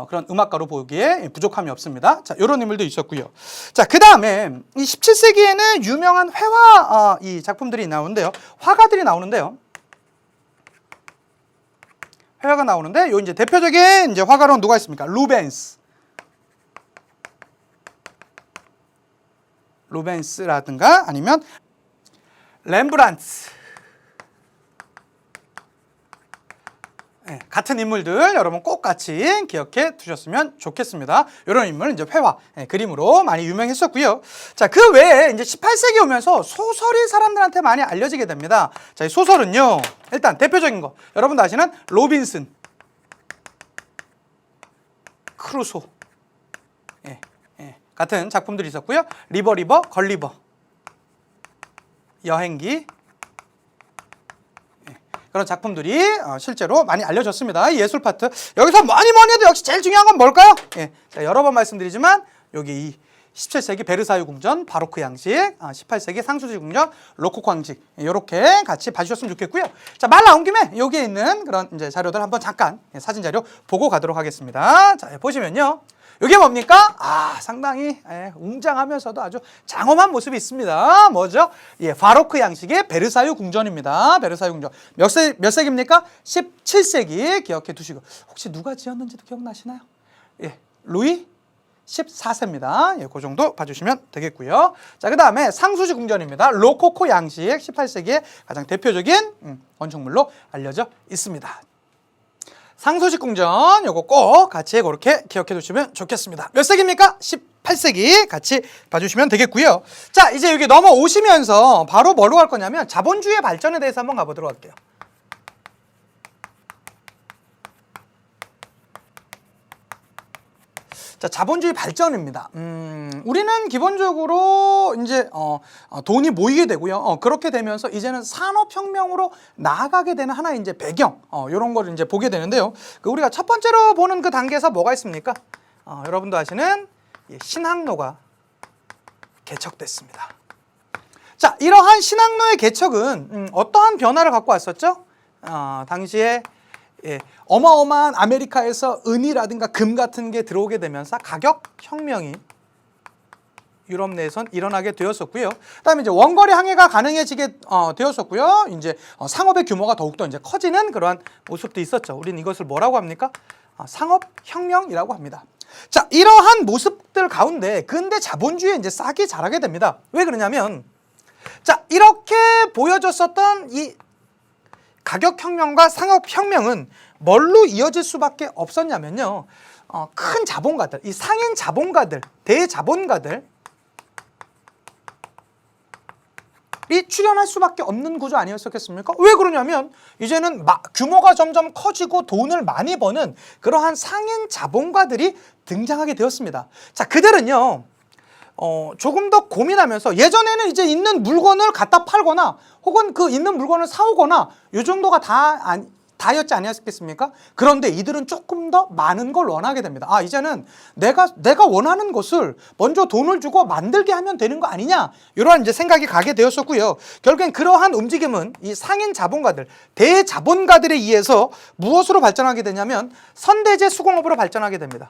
그런 음악가로 보기에 부족함이 없습니다. 자, 이런 인물도 있었고요. 자, 그 다음에 이 17세기에는 유명한 회화 이 작품들이 나오는데요. 화가들이 나오는데요. 회화가 나오는데 요 이제 대표적인 이제 화가로는 누가 있습니까? 루벤스라든가 아니면 렘브란트 같은 인물들 여러분 꼭 같이 기억해 두셨으면 좋겠습니다. 이런 인물은 이제 회화, 그림으로 많이 유명했었고요. 자, 그 외에 이제 18세기 오면서 소설이 사람들한테 많이 알려지게 됩니다. 자, 이 소설은요, 일단 대표적인 거 여러분도 아시는 로빈슨 크루소 같은 작품들이 있었고요. 리버, 걸리버, 여행기 그런 작품들이 실제로 많이 알려졌습니다. 이 예술 파트 여기서 뭐니 해도 역시 제일 중요한 건 뭘까요? 자, 여러 번 말씀드리지만 여기 이 17세기 베르사유 궁전 바로크 양식, 18세기 상수시 궁전 로코코 양식 이렇게 같이 봐주셨으면 좋겠고요. 자, 말 나온 김에 여기에 있는 그런 이제 자료들 한번 잠깐 사진 자료 보고 가도록 하겠습니다. 자, 보시면요. 이게 뭡니까? 상당히 웅장하면서도 아주 장엄한 모습이 있습니다. 뭐죠? 바로크 양식의 베르사유 궁전입니다. 베르사유 궁전. 몇 세기입니까? 17세기 기억해 두시고. 혹시 누가 지었는지도 기억나시나요? 루이 14세입니다. 그 정도 봐주시면 되겠고요. 자, 그 다음에 상수시 궁전입니다. 로코코 양식 18세기의 가장 대표적인 건축물로 알려져 있습니다. 상수시 궁전 요거 꼭 같이 그렇게 기억해 두시면 좋겠습니다. 몇 세기입니까? 18세기 같이 봐주시면 되겠고요. 자, 이제 여기 넘어오시면서 바로 뭐로 갈 거냐면 자본주의의 발전에 대해서 한번 가보도록 할게요. 자, 자본주의 발전입니다. 우리는 기본적으로 이제 돈이 모이게 되고요. 그렇게 되면서 이제는 산업혁명으로 나아가게 되는 하나의 이제 배경, 이런 걸 이제 보게 되는데요. 우리가 첫 번째로 보는 그 단계에서 뭐가 있습니까? 여러분도 아시는 신항로가 개척됐습니다. 자, 이러한 신항로의 개척은 어떠한 변화를 갖고 왔었죠? 당시에 어마어마한 아메리카에서 은이라든가 금 같은 게 들어오게 되면서 가격 혁명이 유럽 내에선 일어나게 되었었고요. 그다음에 이제 원거리 항해가 가능해지게 되었었고요. 이제 상업의 규모가 더욱더 이제 커지는 그러한 모습도 있었죠. 우리는 이것을 뭐라고 합니까? 상업혁명이라고 합니다. 자, 이러한 모습들 가운데 근대 자본주의에 이제 싹이 자라게 됩니다. 왜 그러냐면, 자, 이렇게 보여졌었던 이 가격혁명과 상업혁명은 뭘로 이어질 수밖에 없었냐면요. 큰 자본가들, 이 상인 자본가들, 대자본가들이 출현할 수밖에 없는 구조 아니었겠습니까? 왜 그러냐면 이제는 규모가 점점 커지고 돈을 많이 버는 그러한 상인 자본가들이 등장하게 되었습니다. 자, 그들은요 조금 더 고민하면서, 예전에는 이제 있는 물건을 갖다 팔거나 혹은 그 있는 물건을 사오거나 이 정도가 다였지 아니었겠습니까? 그런데 이들은 조금 더 많은 걸 원하게 됩니다. 이제는 내가 원하는 것을 먼저 돈을 주고 만들게 하면 되는 거 아니냐, 이러한 이제 생각이 가게 되었었고요. 결국엔 그러한 움직임은 이 상인 자본가들, 대자본가들에 의해서 무엇으로 발전하게 되냐면 선대제 수공업으로 발전하게 됩니다.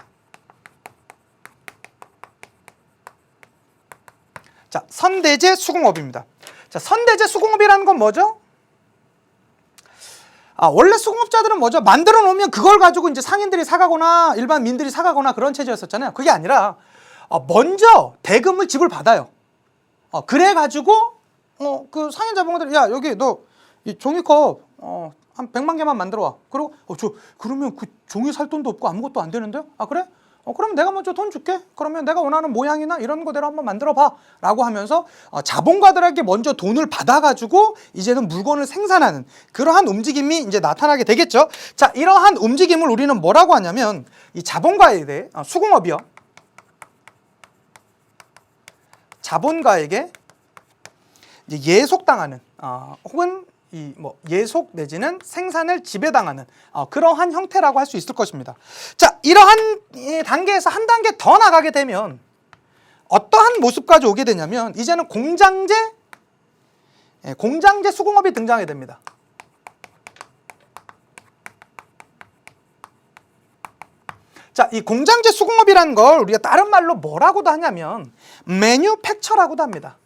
자, 선대제 수공업입니다. 자, 선대제 수공업이라는 건 뭐죠? 원래 수공업자들은 뭐죠? 만들어 놓으면 그걸 가지고 이제 상인들이 사가거나 일반 민들이 사가거나 그런 체제였었잖아요. 그게 아니라 먼저 대금을 지불받아요. 그래 가지고 그 상인 자본가들이, 야, 여기 너 이 종이컵 한 100만 개만 만들어 와. 그리고 그러면 그 종이 살 돈도 없고 아무것도 안 되는데요? 그래? 그럼 내가 먼저 돈 줄게. 그러면 내가 원하는 모양이나 이런 거대로 한번 만들어 봐 라고 하면서 자본가들에게 먼저 돈을 받아가지고 이제는 물건을 생산하는 그러한 움직임이 이제 나타나게 되겠죠. 자, 이러한 움직임을 우리는 뭐라고 하냐면 이 자본가에 대해 수공업이요, 자본가에게 이제 예속당하는 혹은 예속 내지는 생산을 지배당하는 그러한 형태라고 할 수 있을 것입니다. 자, 이러한 단계에서 한 단계 더 나가게 되면 어떠한 모습까지 오게 되냐면 이제는 공장제 수공업이 등장하게 됩니다. 자, 이 공장제 수공업이라는 걸 우리가 다른 말로 뭐라고도 하냐면 매뉴팩처라고도 합니다.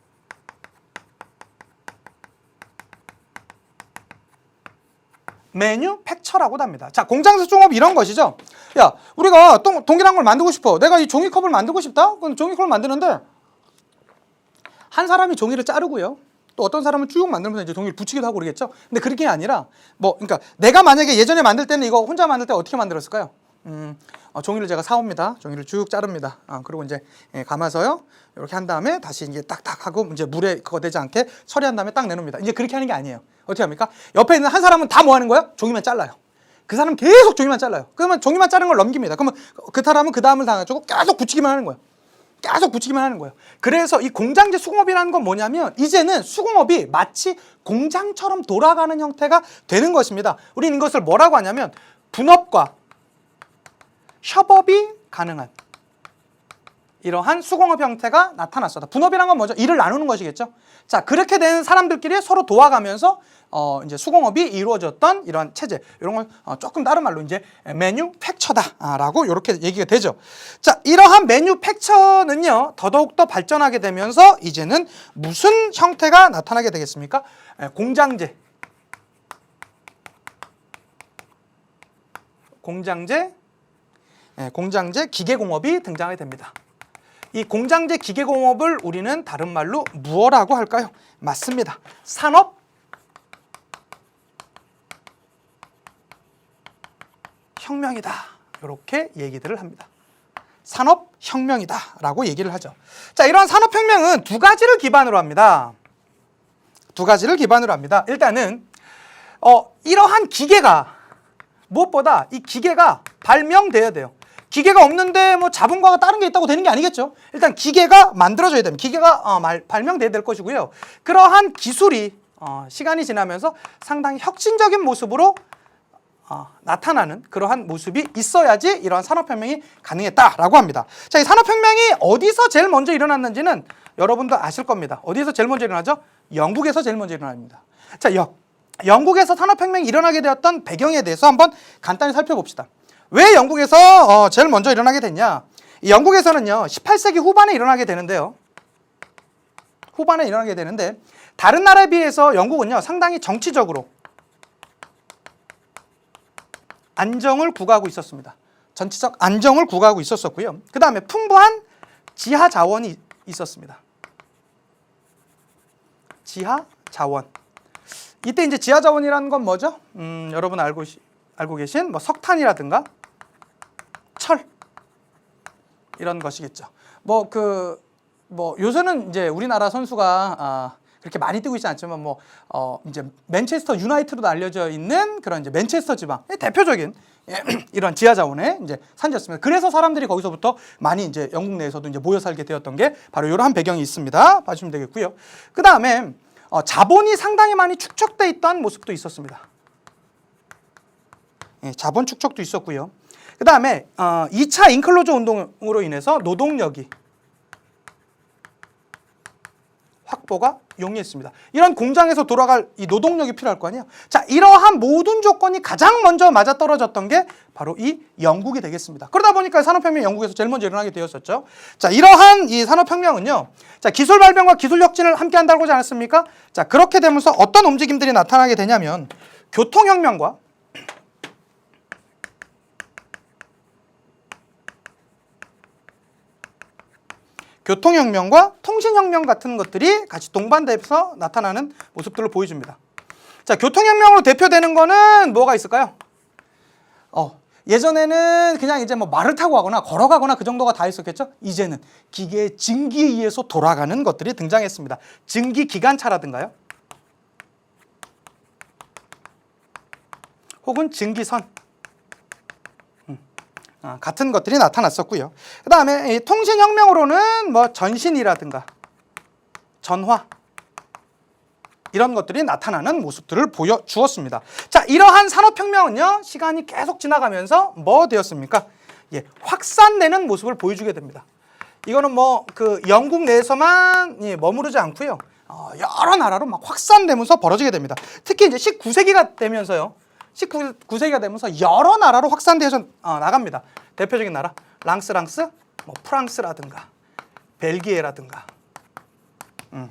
매뉴팩처라고도 합니다. 자, 공장제 수공업 이런 것이죠. 야, 우리가 동일한 걸 만들고 싶어. 내가 이 종이컵을 만들고 싶다? 그럼 종이컵을 만드는데 한 사람이 종이를 자르고요. 또 어떤 사람은 쭉 만들면서 이제 종이를 붙이기도 하고 그러겠죠. 근데 그렇게 아니라 그러니까 내가 만약에 예전에 만들 때는 이거 혼자 만들 때 어떻게 만들었을까요? 종이를 제가 사옵니다. 종이를 쭉 자릅니다. 그리고 이제 감아서요. 이렇게 한 다음에 다시 이제 딱딱 하고 이제 물에 그거 되지 않게 처리한 다음에 딱 내놓습니다. 이제 그렇게 하는 게 아니에요. 어떻게 합니까? 옆에 있는 한 사람은 다 뭐 하는 거예요? 종이만 잘라요. 그 사람은 계속 종이만 잘라요. 그러면 종이만 자른 걸 넘깁니다. 그러면 그 사람은 그 다음을 당해주고 계속 붙이기만 하는 거예요. 계속 붙이기만 하는 거예요. 그래서 이 공장제 수공업이라는 건 뭐냐면 이제는 수공업이 마치 공장처럼 돌아가는 형태가 되는 것입니다. 우리는 이것을 뭐라고 하냐면 분업과 협업이 가능한 이러한 수공업 형태가 나타났었다. 분업이란 건 뭐죠? 일을 나누는 것이겠죠. 자, 그렇게 된 사람들끼리 서로 도와가면서 이제 수공업이 이루어졌던 이러한 체제, 이런 걸 조금 다른 말로 이제 매뉴팩처다라고 이렇게 얘기가 되죠. 자, 이러한 매뉴팩처는요 더더욱 더 발전하게 되면서 이제는 무슨 형태가 나타나게 되겠습니까? 공장제 기계공업이 등장하게 됩니다. 이 공장제 기계공업을 우리는 다른 말로 무엇라고 할까요? 맞습니다. 산업혁명이다. 이렇게 얘기들을 합니다. 산업혁명이다 라고 얘기를 하죠. 자, 이러한 산업혁명은 두 가지를 기반으로 합니다. 일단은 이러한 기계가 무엇보다 이 기계가 발명돼야 돼요. 기계가 없는데 자본가가 다른 게 있다고 되는 게 아니겠죠. 일단 기계가 만들어져야 됩니다. 기계가 발명돼야 될 것이고요. 그러한 기술이 시간이 지나면서 상당히 혁신적인 모습으로 나타나는 그러한 모습이 있어야지 이러한 산업혁명이 가능했다라고 합니다. 자, 이 산업혁명이 어디서 제일 먼저 일어났는지는 여러분도 아실 겁니다. 어디서 제일 먼저 일어나죠? 영국에서 제일 먼저 일어납니다. 자, 영국에서 산업혁명이 일어나게 되었던 배경에 대해서 한번 간단히 살펴봅시다. 왜 영국에서 제일 먼저 일어나게 됐냐? 영국에서는요 18세기 후반에 일어나게 되는데요. 후반에 일어나게 되는데 다른 나라에 비해서 영국은요 상당히 정치적으로 안정을 구가하고 있었습니다. 전체적 안정을 구가하고 있었었고요. 그 다음에 풍부한 지하 자원이 있었습니다. 지하 자원. 이때 이제 지하 자원이라는 건 뭐죠? 여러분 알고 계신 뭐 석탄이라든가 철 이런 것이겠죠. 뭐 요새는 이제 우리나라 선수가 그렇게 많이 뛰고 있지 않지만 이제 맨체스터 유나이티드로 알려져 있는 그런 이제 맨체스터 지방 대표적인 이런 지하 자원의 이제 산지였습니다. 그래서 사람들이 거기서부터 많이 이제 영국 내에서도 이제 모여 살게 되었던 게 바로 이러한 배경이 있습니다. 봐주시면 되겠고요. 그 다음에 자본이 상당히 많이 축적돼 있던 모습도 있었습니다. 자본 축적도 있었고요. 그 다음에 2차 인클로저 운동으로 인해서 노동력이 확보가 용이했습니다. 이런 공장에서 돌아갈 이 노동력이 필요할 거 아니에요. 자, 이러한 모든 조건이 가장 먼저 맞아떨어졌던 게 바로 이 영국이 되겠습니다. 그러다 보니까 산업혁명이 영국에서 제일 먼저 일어나게 되었었죠. 자, 이러한 이 산업혁명은요. 자, 기술 발명과 기술 혁신을 함께 한다고 하지 않았습니까? 자, 그렇게 되면서 어떤 움직임들이 나타나게 되냐면 교통혁명과 통신혁명 같은 것들이 같이 동반돼서 나타나는 모습들을 보여줍니다. 자, 교통혁명으로 대표되는 거는 뭐가 있을까요? 예전에는 그냥 이제 뭐 말을 타고 가거나 걸어가거나 그 정도가 다 있었겠죠? 이제는 기계의 증기에 의해서 돌아가는 것들이 등장했습니다. 증기 기관차라든가요. 혹은 증기선. 같은 것들이 나타났었고요. 그 다음에 통신혁명으로는 뭐 전신이라든가 전화 이런 것들이 나타나는 모습들을 보여주었습니다. 자, 이러한 산업혁명은요 시간이 계속 지나가면서 뭐 되었습니까? 확산되는 모습을 보여주게 됩니다. 이거는 뭐 그 영국 내에서만 머무르지 않고요 여러 나라로 막 확산되면서 벌어지게 됩니다. 특히 이제 19세기가 되면서요 19세기가 되면서 여러 나라로 확산되어서 나갑니다. 대표적인 나라 랑스, 뭐 프랑스라든가 벨기에라든가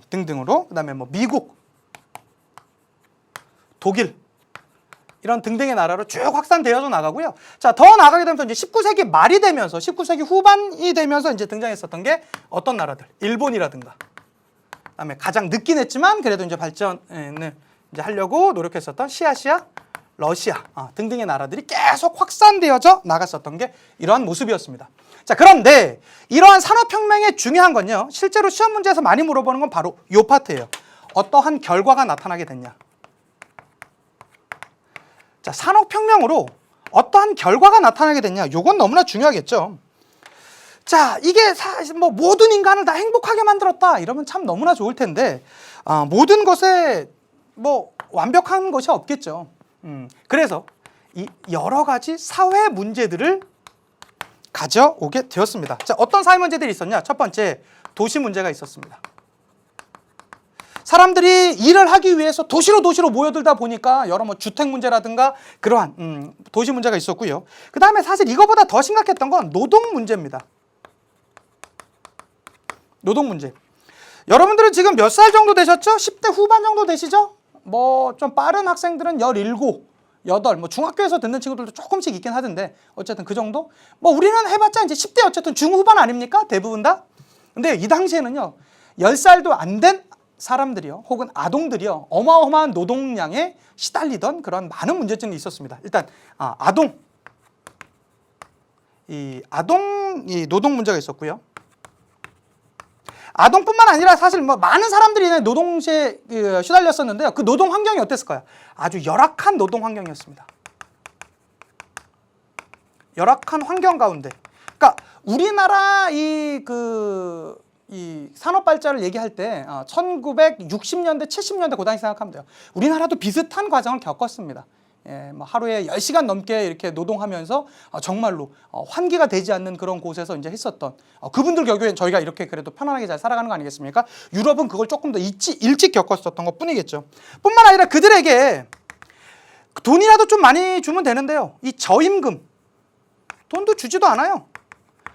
등등으로 그다음에 뭐 미국, 독일 이런 등등의 나라로 쭉 확산되어서 나가고요. 자, 더 나가게 되면서 이제 19세기 말이 되면서 19세기 후반이 되면서 이제 등장했었던 게 어떤 나라들? 일본이라든가 그다음에 가장 늦긴 했지만 그래도 이제 발전을 이제 하려고 노력했었던 시아시아 러시아 등등의 나라들이 계속 확산되어져 나갔었던 게 이러한 모습이었습니다. 자, 그런데 이러한 산업혁명의 중요한 건요. 실제로 시험 문제에서 많이 물어보는 건 바로 이 파트예요. 어떠한 결과가 나타나게 됐냐. 자, 산업혁명으로 어떠한 결과가 나타나게 됐냐. 이건 너무나 중요하겠죠. 자, 이게 사실 뭐 모든 인간을 다 행복하게 만들었다. 이러면 참 너무나 좋을 텐데 모든 것에 뭐 완벽한 것이 없겠죠. 그래서 이 여러 가지 사회 문제들을 가져오게 되었습니다. 자, 어떤 사회 문제들이 있었냐? 첫 번째, 도시 문제가 있었습니다. 사람들이 일을 하기 위해서 도시로 모여들다 보니까 여러 뭐 주택 문제라든가 그러한 도시 문제가 있었고요. 그 다음에 사실 이거보다 더 심각했던 건 노동 문제입니다. 노동 문제. 여러분들은 지금 몇 살 정도 되셨죠? 10대 후반 정도 되시죠? 뭐 좀 빠른 학생들은 17, 8, 뭐 중학교에서 듣는 친구들도 조금씩 있긴 하던데 어쨌든 그 정도? 뭐 우리는 해봤자 이제 10대 어쨌든 중후반 아닙니까? 대부분 다? 근데 이 당시에는요 10살도 안 된 사람들이요 혹은 아동들이요 어마어마한 노동량에 시달리던 그런 많은 문제점이 있었습니다. 일단 이 노동 문제가 있었고요. 아동뿐만 아니라 사실 뭐 많은 사람들이 노동시에 시달렸었는데요. 그 노동 환경이 어땠을까요? 아주 열악한 노동 환경이었습니다. 열악한 환경 가운데. 그러니까 우리나라 이 산업 발전을 얘기할 때 1960년대, 70년대 그 당시 생각하면 돼요. 우리나라도 비슷한 과정을 겪었습니다. 뭐 하루에 10시간 넘게 이렇게 노동하면서 정말로 환기가 되지 않는 그런 곳에서 이제 했었던 그분들 결국엔 저희가 이렇게 그래도 편안하게 잘 살아가는 거 아니겠습니까? 유럽은 그걸 조금 더 일찍 겪었었던 것 뿐이겠죠. 뿐만 아니라 그들에게 돈이라도 좀 많이 주면 되는데요. 이 저임금, 돈도 주지도 않아요.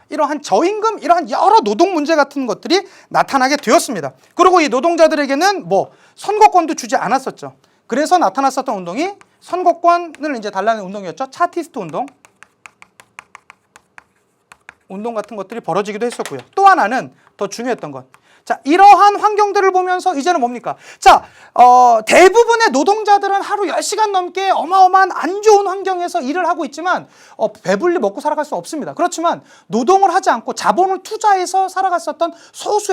이러한 저임금, 이러한 여러 노동 문제 같은 것들이 나타나게 되었습니다. 그리고 이 노동자들에게는 뭐 선거권도 주지 않았었죠. 그래서 나타났었던 운동이 선거권을 이제 달라는 운동이었죠. 차티스트 운동 같은 것들이 벌어지기도 했었고요. 또 하나는 더 중요했던 것. 자, 이러한 환경들을 보면서 이제는 뭡니까? 자, 대부분의 노동자들은 하루 10시간 넘게 어마어마한 안 좋은 환경에서 일을 하고 있지만 배불리 먹고 살아갈 수 없습니다. 그렇지만 노동을 하지 않고 자본을 투자해서 살아갔었던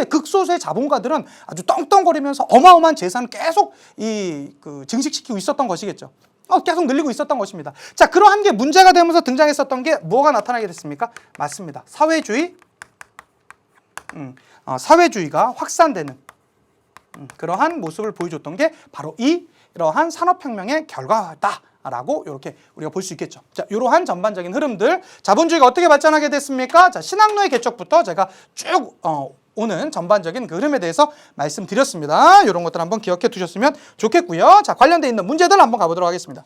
극소수의 자본가들은 아주 떵떵거리면서 어마어마한 재산을 계속 증식시키고 있었던 것이겠죠. 계속 늘리고 있었던 것입니다. 자, 그러한 게 문제가 되면서 등장했었던 게 뭐가 나타나게 됐습니까? 맞습니다. 사회주의가 확산되는 그러한 모습을 보여줬던 게 바로 이러한 산업혁명의 결과다라고 이렇게 우리가 볼 수 있겠죠. 자, 이러한 전반적인 흐름들, 자본주의가 어떻게 발전하게 됐습니까? 자, 신학로의 개척부터 제가 쭉 오는 전반적인 그 흐름에 대해서 말씀드렸습니다. 이런 것들 한번 기억해 두셨으면 좋겠고요. 자, 관련돼 있는 문제들 한번 가보도록 하겠습니다.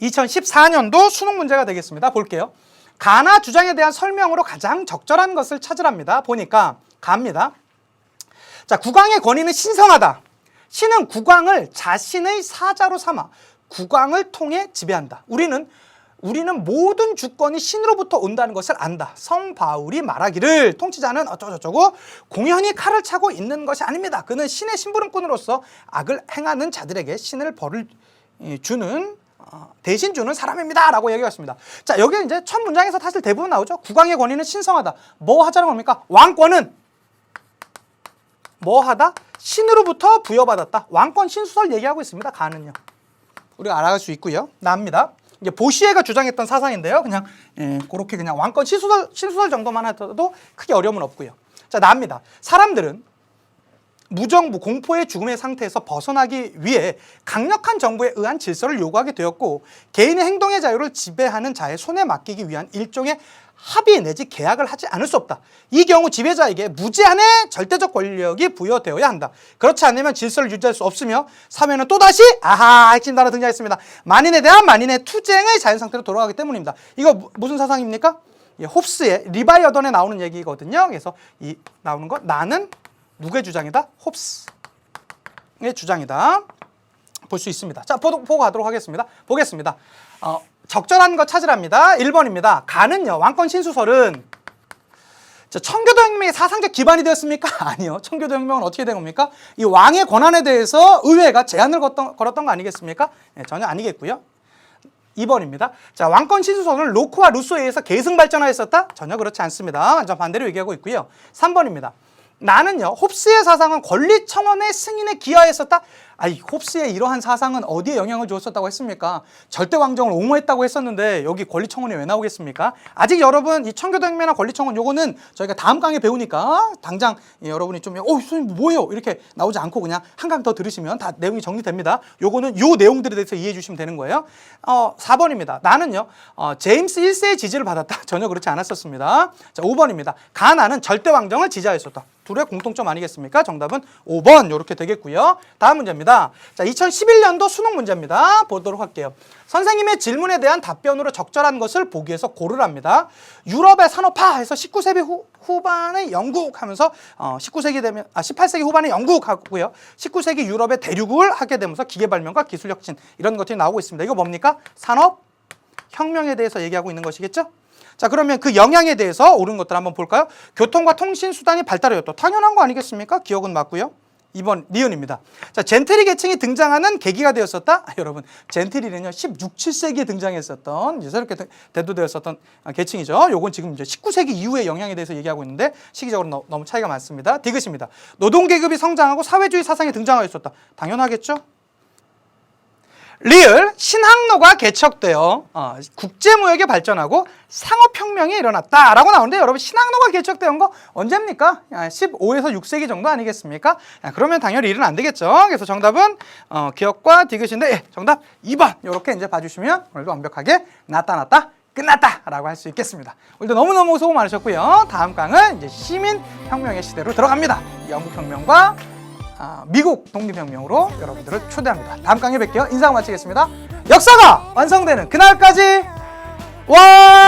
2014년도 수능 문제가 되겠습니다. 볼게요. 가나 주장에 대한 설명으로 가장 적절한 것을 찾으랍니다. 보니까 갑니다. 자, 국왕의 권위는 신성하다. 신은 국왕을 자신의 사자로 삼아 국왕을 통해 지배한다. 우리는 모든 주권이 신으로부터 온다는 것을 안다. 성 바울이 말하기를 통치자는 어쩌고저쩌고 공연히 칼을 차고 있는 것이 아닙니다. 그는 신의 심부름꾼으로서 악을 행하는 자들에게 신을 벌을 대신 주는 사람입니다. 라고 얘기했습니다. 자, 여기 이제 첫 문장에서 사실 대부분 나오죠. 국왕의 권위는 신성하다. 뭐 하자는 겁니까? 왕권은 뭐 하다? 신으로부터 부여받았다. 왕권 신수설 얘기하고 있습니다. 가는요. 우리가 알아갈 수 있고요. 나옵니다. 이게 보시에가 주장했던 사상인데요. 그냥 그렇게 그냥 왕권 신수설 정도만 하더라도 크게 어려움은 없고요. 자, 나옵니다. 사람들은 무정부, 공포의 죽음의 상태에서 벗어나기 위해 강력한 정부에 의한 질서를 요구하게 되었고 개인의 행동의 자유를 지배하는 자의 손에 맡기기 위한 일종의 합의 내지 계약을 하지 않을 수 없다. 이 경우 지배자에게 무제한의 절대적 권력이 부여되어야 한다. 그렇지 않으면 질서를 유지할 수 없으며 사회는 또다시 핵심 단어 등장했습니다. 만인에 대한 만인의 투쟁의 자연 상태로 돌아가기 때문입니다. 이거 무슨 사상입니까? 홉스의 리바이어던에 나오는 얘기거든요. 그래서 나오는 거 나는 누구의 주장이다? 홉스의 주장이다. 볼 수 있습니다. 자, 보고 가도록 하겠습니다. 보겠습니다. 적절한 거 찾으랍니다. 1번입니다. 가는요. 왕권 신수설은 청교도혁명의 사상적 기반이 되었습니까? 아니요. 청교도혁명은 어떻게 된 겁니까? 이 왕의 권한에 대해서 의회가 제한을 걸었던 거 아니겠습니까? 네, 전혀 아니겠고요. 2번입니다. 자, 왕권 신수설은 로크와 루소에 의해서 계승 발전하였었다? 전혀 그렇지 않습니다. 완전 반대로 얘기하고 있고요. 3번입니다. 나는요, 홉스의 사상은 권리청원의 승인에 기여했었다? 홉스의 이러한 사상은 어디에 영향을 주었었다고 했습니까? 절대 왕정을 옹호했다고 했었는데 여기 권리청원이 왜 나오겠습니까? 아직 여러분 이 청교도혁명이나 권리청원 요거는 저희가 다음 강의 배우니까 당장 여러분이 좀 선생님 뭐예요? 이렇게 나오지 않고 그냥 한 강 더 들으시면 다 내용이 정리됩니다. 요거는 요 내용들에 대해서 이해해 주시면 되는 거예요. 4번입니다. 나는요, 제임스 1세의 지지를 받았다. 전혀 그렇지 않았었습니다. 자, 5번입니다. 가나는 절대 왕정을 지지하였었다. 둘의 공통점 아니겠습니까? 정답은 5번 이렇게 되겠고요. 다음 문제입니다. 자, 2011년도 수능 문제입니다. 보도록 할게요. 선생님의 질문에 대한 답변으로 적절한 것을 보기 위해서 고르랍니다. 유럽의 산업화해서 19세기 후반의 영국 하면서 18세기 후반의 영국 하고요. 19세기 유럽의 대륙을 하게 되면서 기계 발명과 기술 혁신 이런 것들이 나오고 있습니다. 이거 뭡니까? 산업혁명에 대해서 얘기하고 있는 것이겠죠? 자, 그러면 그 영향에 대해서 옳은 것들 한번 볼까요? 교통과 통신수단이 발달하였다. 당연한 거 아니겠습니까? 기억은 맞고요. 2번 니은입니다. 자, 젠트리 계층이 등장하는 계기가 되었었다. 여러분, 젠트리는요 16, 17세기에 등장했었던 이제 새롭게 대두되었었던 계층이죠. 요건 지금 이제 19세기 이후의 영향에 대해서 얘기하고 있는데 시기적으로 너무 차이가 많습니다. 디귿입니다. 노동계급이 성장하고 사회주의 사상이 등장하였었다. 당연하겠죠. 리을 신항로가 개척되어 국제무역이 발전하고 상업혁명이 일어났다라고 나오는데 여러분 신항로가 개척된 거 언제입니까? 15에서 6세기 정도 아니겠습니까? 그러면 당연히 리을은 안 되겠죠. 그래서 정답은 기억과 디귿인데 정답 2번 이렇게 이제 봐주시면 오늘도 완벽하게 나타났다. 끝났다라고 할 수 있겠습니다. 오늘도 너무너무 수고 많으셨고요. 다음 강은 이제 시민혁명의 시대로 들어갑니다. 영국혁명과 미국 독립혁명으로 여러분들을 초대합니다. 다음 강의에 뵐게요. 인사하고 마치겠습니다. 역사가 완성되는 그날까지 와!